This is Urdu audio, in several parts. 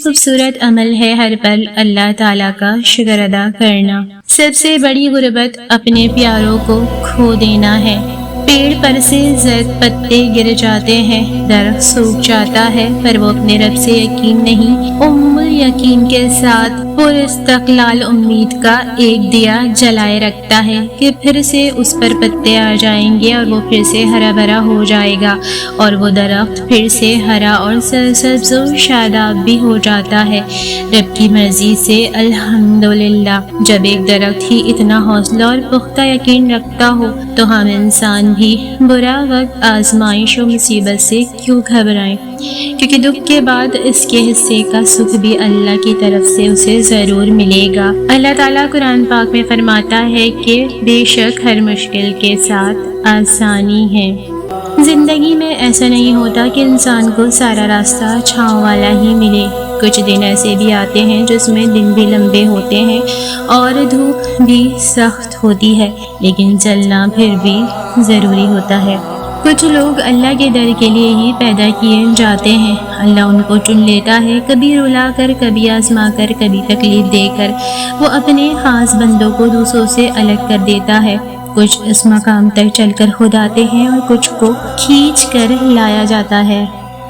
خوبصورت عمل ہے ہر پل اللہ تعالیٰ کا شکر ادا کرنا۔ سب سے بڑی غربت اپنے پیاروں کو کھو دینا ہے۔ پیڑ پر سے زرد پتے گر جاتے ہیں، درخت سوکھ جاتا ہے، پر وہ اپنے رب سے یقین نہیں، ام یقین کے ساتھ پر استقلال امید کا ایک دیا جلائے رکھتا ہے کہ پھر سے اس پر پتے آ جائیں گے اور وہ پھر سے ہرا بھرا ہو جائے گا اور وہ درخت پھر سے ہرا اور سرسبز و شاداب بھی ہو جاتا ہے رب کی مرضی سے۔ الحمدللہ، جب ایک درخت ہی اتنا حوصلہ اور پختہ یقین رکھتا ہو تو ہم انسان بھی برا وقت، آزمائش و مصیبت سے کیوں گھبرائیں، کیونکہ دکھ کے بعد اس کے حصے کا سکھ بھی اللہ کی طرف سے اسے ضرور ملے گا۔ اللہ تعالیٰ قرآن پاک میں فرماتا ہے کہ بے شک ہر مشکل کے ساتھ آسانی ہے۔ زندگی میں ایسا نہیں ہوتا کہ انسان کو سارا راستہ چھاؤں والا ہی ملے، کچھ دن ایسے بھی آتے ہیں جس میں دن بھی لمبے ہوتے ہیں اور دھوپ بھی سخت ہوتی ہے، لیکن چلنا پھر بھی ضروری ہوتا ہے۔ کچھ لوگ اللہ کے در کے لیے ہی پیدا کیے جاتے ہیں، اللہ ان کو چن لیتا ہے، کبھی رلا کر، کبھی آزما کر، کبھی تکلیف دے کر وہ اپنے خاص بندوں کو دوسروں سے الگ کر دیتا ہے۔ کچھ اس مقام تک چل کر خود آتے ہیں اور کچھ کو کھینچ کر لایا جاتا ہے۔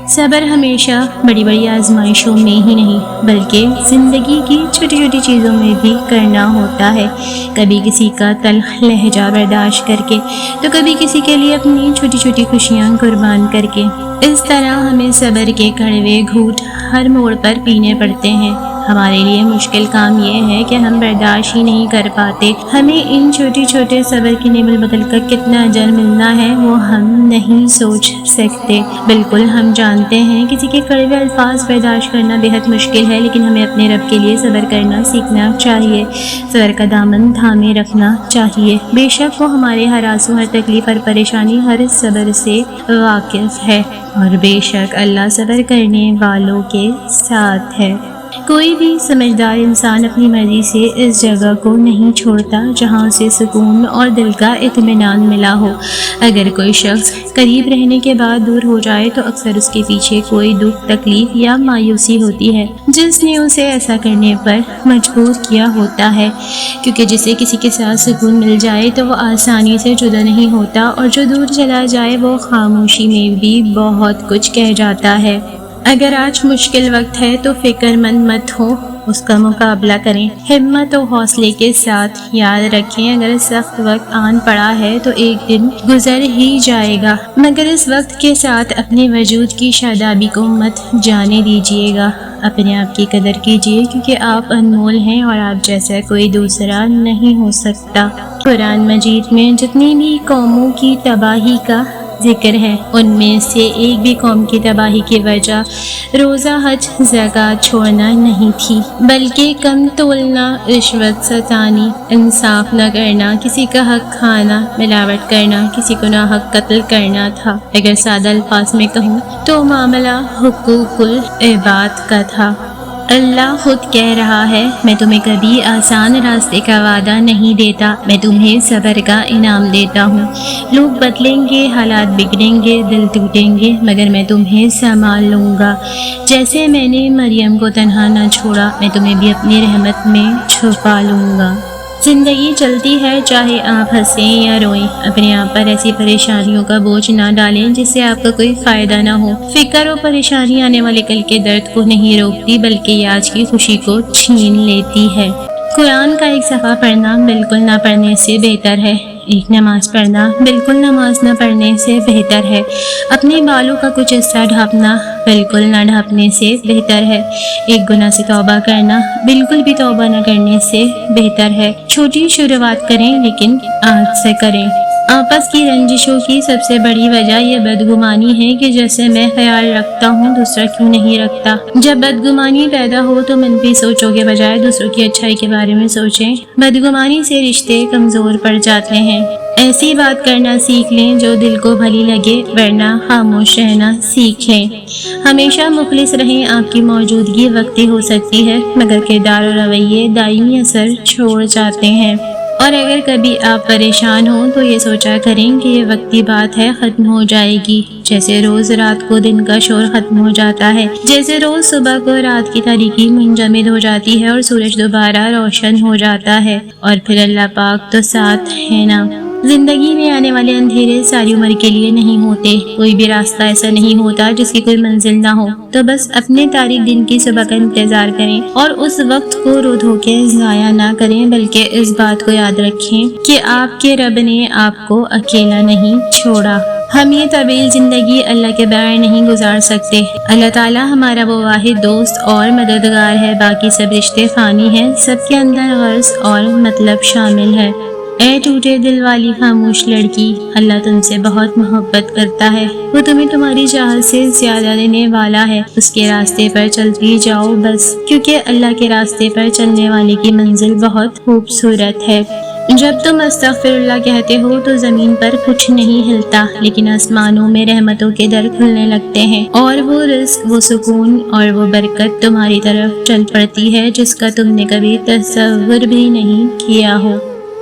صبر ہمیشہ بڑی بڑی آزمائشوں میں ہی نہیں بلکہ زندگی کی چھوٹی چھوٹی چیزوں میں بھی کرنا ہوتا ہے، کبھی کسی کا تلخ لہجہ برداشت کر کے تو کبھی کسی کے لیے اپنی چھوٹی چھوٹی خوشیاں قربان کر کے۔ اس طرح ہمیں صبر کے کڑوے گھونٹ ہر موڑ پر پینے پڑتے ہیں۔ ہمارے لیے مشکل کام یہ ہے کہ ہم برداشت ہی نہیں کر پاتے، ہمیں ان چھوٹے چھوٹے صبر کی نعمت بدل کر کتنا اجر ملنا ہے وہ ہم نہیں سوچ سکتے۔ بالکل ہم جانتے ہیں کسی کے کڑوے الفاظ برداشت کرنا بہت مشکل ہے، لیکن ہمیں اپنے رب کے لیے صبر کرنا سیکھنا چاہیے، صبر کا دامن تھامے رکھنا چاہیے۔ بے شک وہ ہمارے ہر آنسو، ہر تکلیف، ہر پریشانی، ہر صبر سے واقف ہے، اور بے شک اللہ صبر کرنے والوں کے ساتھ ہے۔ کوئی بھی سمجھدار انسان اپنی مرضی سے اس جگہ کو نہیں چھوڑتا جہاں اسے سکون اور دل کا اطمینان ملا ہو۔ اگر کوئی شخص قریب رہنے کے بعد دور ہو جائے تو اکثر اس کے پیچھے کوئی دکھ، تکلیف یا مایوسی ہوتی ہے جس نے اسے ایسا کرنے پر مجبور کیا ہوتا ہے، کیونکہ جسے کسی کے ساتھ سکون مل جائے تو وہ آسانی سے جدا نہیں ہوتا، اور جو دور چلا جائے وہ خاموشی میں بھی بہت کچھ کہہ جاتا ہے۔ اگر آج مشکل وقت ہے تو فکر مند مت ہو، اس کا مقابلہ کریں ہمت و حوصلے کے ساتھ۔ یاد رکھیں اگر سخت وقت آن پڑا ہے تو ایک دن گزر ہی جائے گا، مگر اس وقت کے ساتھ اپنے وجود کی شادابی کو مت جانے دیجیے گا۔ اپنے آپ کی قدر کیجیے کیونکہ آپ انمول ہیں اور آپ جیسا کوئی دوسرا نہیں ہو سکتا۔ قرآن مجید میں جتنی بھی قوموں کی تباہی کا ذکر ہے ان میں سے ایک بھی قوم کی تباہی کی وجہ روزہ حج زکوٰۃ چھوڑنا نہیں تھی، بلکہ کم تولنا، رشوت ستانی، انصاف نہ کرنا، کسی کا حق کھانا، ملاوٹ کرنا، کسی کو ناحق قتل کرنا تھا۔ اگر سادہ الفاظ میں کہوں تو معاملہ حقوق العباد کا تھا۔ اللہ خود کہہ رہا ہے، میں تمہیں کبھی آسان راستے کا وعدہ نہیں دیتا، میں تمہیں صبر کا انعام دیتا ہوں۔ لوگ بدلیں گے، حالات بگڑیں گے، دل ٹوٹیں گے، مگر میں تمہیں سنبھال لوں گا۔ جیسے میں نے مریم کو تنہا نہ چھوڑا، میں تمہیں بھی اپنی رحمت میں چھپا لوں گا۔ زندگی چلتی ہے، چاہے آپ ہنسیں یا روئیں، اپنے آپ پر ایسی پریشانیوں کا بوجھ نہ ڈالیں جس سے آپ کا کوئی فائدہ نہ ہو۔ فکر و پریشانی آنے والے کل کے درد کو نہیں روکتی بلکہ یہ آج کی خوشی کو چھین لیتی ہے۔ قرآن کا ایک صفحہ پڑھنا بالکل نہ پڑھنے سے بہتر ہے، ایک نماز پڑھنا بالکل نماز نہ پڑھنے سے بہتر ہے، اپنے بالوں کا کچھ حصہ ڈھانپنا بالکل نہ ڈھانپنے سے بہتر ہے، ایک گناہ سے توبہ کرنا بالکل بھی توبہ نہ کرنے سے بہتر ہے۔ چھوٹی شروعات کریں لیکن آج سے کریں۔ آپس کی رنجشوں کی سب سے بڑی وجہ یہ بدگمانی ہے کہ جیسے میں خیال رکھتا ہوں دوسرا کیوں نہیں رکھتا۔ جب بدگمانی پیدا ہو تو منفی سوچوں کے بجائے دوسروں کی اچھائی کے بارے میں سوچیں۔ بدگمانی سے رشتے کمزور پڑ جاتے ہیں۔ ایسی بات کرنا سیکھ لیں جو دل کو بھلی لگے، ورنہ خاموش رہنا سیکھ لیں۔ ہمیشہ مخلص رہیں، آپ کی موجودگی وقتی ہو سکتی ہے مگر کردار اور رویے دائمی اثر چھوڑ جاتے ہیں۔ اور اگر کبھی آپ پریشان ہوں تو یہ سوچا کریں کہ یہ وقتی بات ہے، ختم ہو جائے گی، جیسے روز رات کو دن کا شور ختم ہو جاتا ہے، جیسے روز صبح کو رات کی تاریکی منجمد ہو جاتی ہے اور سورج دوبارہ روشن ہو جاتا ہے، اور پھر اللہ پاک تو ساتھ ہے نا۔ زندگی میں آنے والے اندھیرے ساری عمر کے لیے نہیں ہوتے، کوئی بھی راستہ ایسا نہیں ہوتا جس کی کوئی منزل نہ ہو، تو بس اپنے تاریک دن کی صبح کا انتظار کریں اور اس وقت کو رو دھو کے ضائع نہ کریں، بلکہ اس بات کو یاد رکھیں کہ آپ کے رب نے آپ کو اکیلا نہیں چھوڑا۔ ہم یہ طویل زندگی اللہ کے بغیر نہیں گزار سکتے۔ اللہ تعالی ہمارا وہ واحد دوست اور مددگار ہے، باقی سب رشتے فانی ہیں، سب کے اندر غرض اور مطلب شامل ہے۔ اے ٹوٹے دل والی خاموش لڑکی، اللہ تم سے بہت محبت کرتا ہے، وہ تمہیں تمہاری چاہت سے زیادہ دینے والا ہے، اس کے راستے پر چلتی جاؤ بس، کیونکہ اللہ کے راستے پر چلنے والے کی منزل بہت خوبصورت ہے۔ جب تم استغفر اللہ کہتے ہو تو زمین پر کچھ نہیں ہلتا، لیکن آسمانوں میں رحمتوں کے در کھلنے لگتے ہیں، اور وہ رزق، وہ سکون اور وہ برکت تمہاری طرف چل پڑتی ہے جس کا تم نے کبھی تصور بھی نہیں کیا ہو۔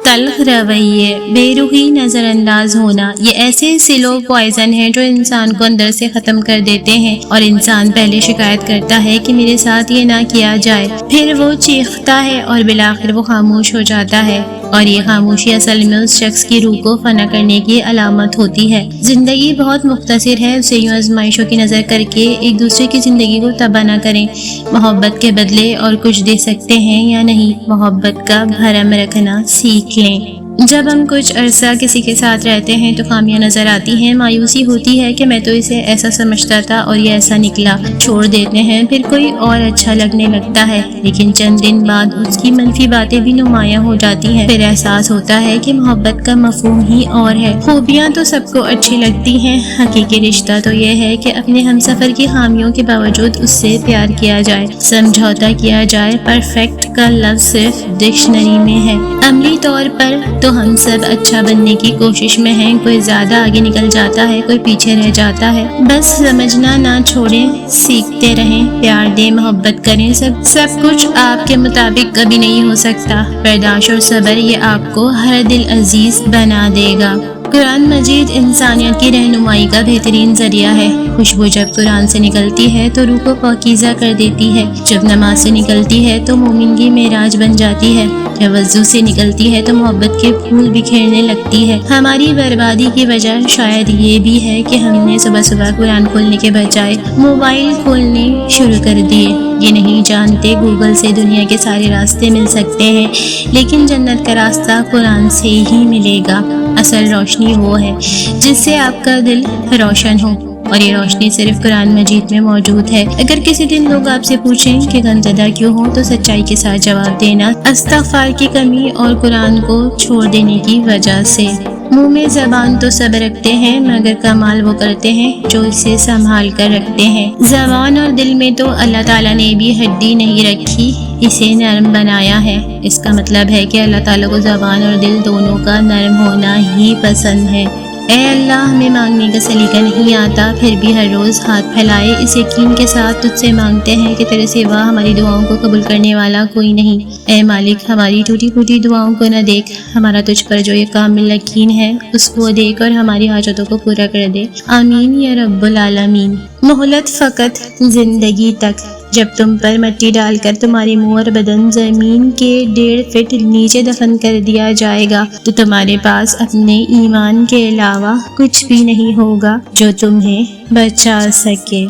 تلخ رویے، بے روحی، نظر انداز ہونا، یہ ایسے سلو پوائزن ہیں جو انسان کو اندر سے ختم کر دیتے ہیں، اور انسان پہلے شکایت کرتا ہے کہ میرے ساتھ یہ نہ کیا جائے، پھر وہ چیختا ہے اور بالآخر وہ خاموش ہو جاتا ہے، اور یہ خاموشی اصل میں اس شخص کی روح کو فنا کرنے کی علامت ہوتی ہے۔ زندگی بہت مختصر ہے، اسے یوں آزمائشوں کی نظر کر کے ایک دوسرے کی زندگی کو تباہ نہ کریں۔ محبت کے بدلے اور کچھ دے سکتے ہیں یا نہیں، محبت کا بھرم رکھنا سیکھ لیں۔ جب ہم کچھ عرصہ کسی کے ساتھ رہتے ہیں تو خامیاں نظر آتی ہیں، مایوسی ہوتی ہے کہ میں تو اسے ایسا سمجھتا تھا اور یہ ایسا نکلا، چھوڑ دیتے ہیں، پھر کوئی اور اچھا لگنے لگتا ہے، لیکن چند دن بعد اس کی منفی باتیں بھی نمایاں ہو جاتی ہیں، پھر احساس ہوتا ہے کہ محبت کا مفہوم ہی اور ہے۔ خوبیاں تو سب کو اچھی لگتی ہیں، حقیقی رشتہ تو یہ ہے کہ اپنے ہمسفر کی خامیوں کے باوجود اس سے پیار کیا جائے، سمجھوتا کیا جائے۔ پرفیکٹ کا لفظ صرف ڈکشنری میں ہے، عملی طور پر تو ہم سب اچھا بننے کی کوشش میں ہیں، کوئی زیادہ آگے نکل جاتا ہے، کوئی پیچھے رہ جاتا ہے، بس سمجھنا نہ چھوڑیں، سیکھتے رہیں، پیار دیں، محبت کریں، سب کچھ آپ کے مطابق کبھی نہیں ہو سکتا، برداشت اور صبر یہ آپ کو ہر دل عزیز بنا دے گا۔ قرآن مجید انسانیت کی رہنمائی کا بہترین ذریعہ ہے۔ خوشبو جب قرآن سے نکلتی ہے تو روح کو پاکیزہ کر دیتی ہے، جب نماز سے نکلتی ہے تو مومن کی معراج بن جاتی ہے، جب وضو سے نکلتی ہے تو محبت کے پھول بکھیرنے لگتی ہے۔ ہماری بربادی کی وجہ شاید یہ بھی ہے کہ ہم نے صبح صبح قرآن کھولنے کے بجائے موبائل کھولنے شروع کر دیے۔ یہ نہیں جانتے گوگل سے دنیا کے سارے راستے مل سکتے ہیں، لیکن جنت کا راستہ قرآن سے ہی ملے گا۔ اصل روشنی وہ ہے جس سے آپ کا دل روشن ہو، اور یہ روشنی صرف قرآن مجید میں موجود ہے۔ اگر کسی دن لوگ آپ سے پوچھیں کہ غمزدہ کیوں ہو تو سچائی کے ساتھ جواب دینا استغفار کی کمی اور قرآن کو چھوڑ دینے کی وجہ سے۔ منہ میں زبان تو سب رکھتے ہیں مگر کمال وہ کرتے ہیں جو اسے سنبھال کر رکھتے ہیں۔ زبان اور دل میں تو اللہ تعالیٰ نے بھی ہڈی نہیں رکھی، اسے نرم بنایا ہے۔ اس کا مطلب ہے کہ اللہ تعالیٰ کو زبان اور دل دونوں کا نرم ہونا ہی پسند ہے۔ اے اللہ، ہمیں مانگنے کا سلیقہ نہیں آتا، پھر بھی ہر روز ہاتھ پھیلائے اس یقین کے ساتھ تجھ سے مانگتے ہیں کہ تیرے سوا ہماری دعاؤں کو قبول کرنے والا کوئی نہیں۔ اے مالک، ہماری ٹوٹی پھوٹی دعاؤں کو نہ دیکھ، ہمارا تجھ پر جو یہ کامل یقین ہے اس کو دیکھ اور ہماری حاجتوں کو پورا کر دے۔ آمین یا رب العالمین۔ مہلت فقط زندگی تک۔ جب تم پر مٹی ڈال کر تمہارے منہ اور بدن زمین کے 1.5 فٹ نیچے دفن کر دیا جائے گا تو تمہارے پاس اپنے ایمان کے علاوہ کچھ بھی نہیں ہوگا جو تمہیں بچا سکے۔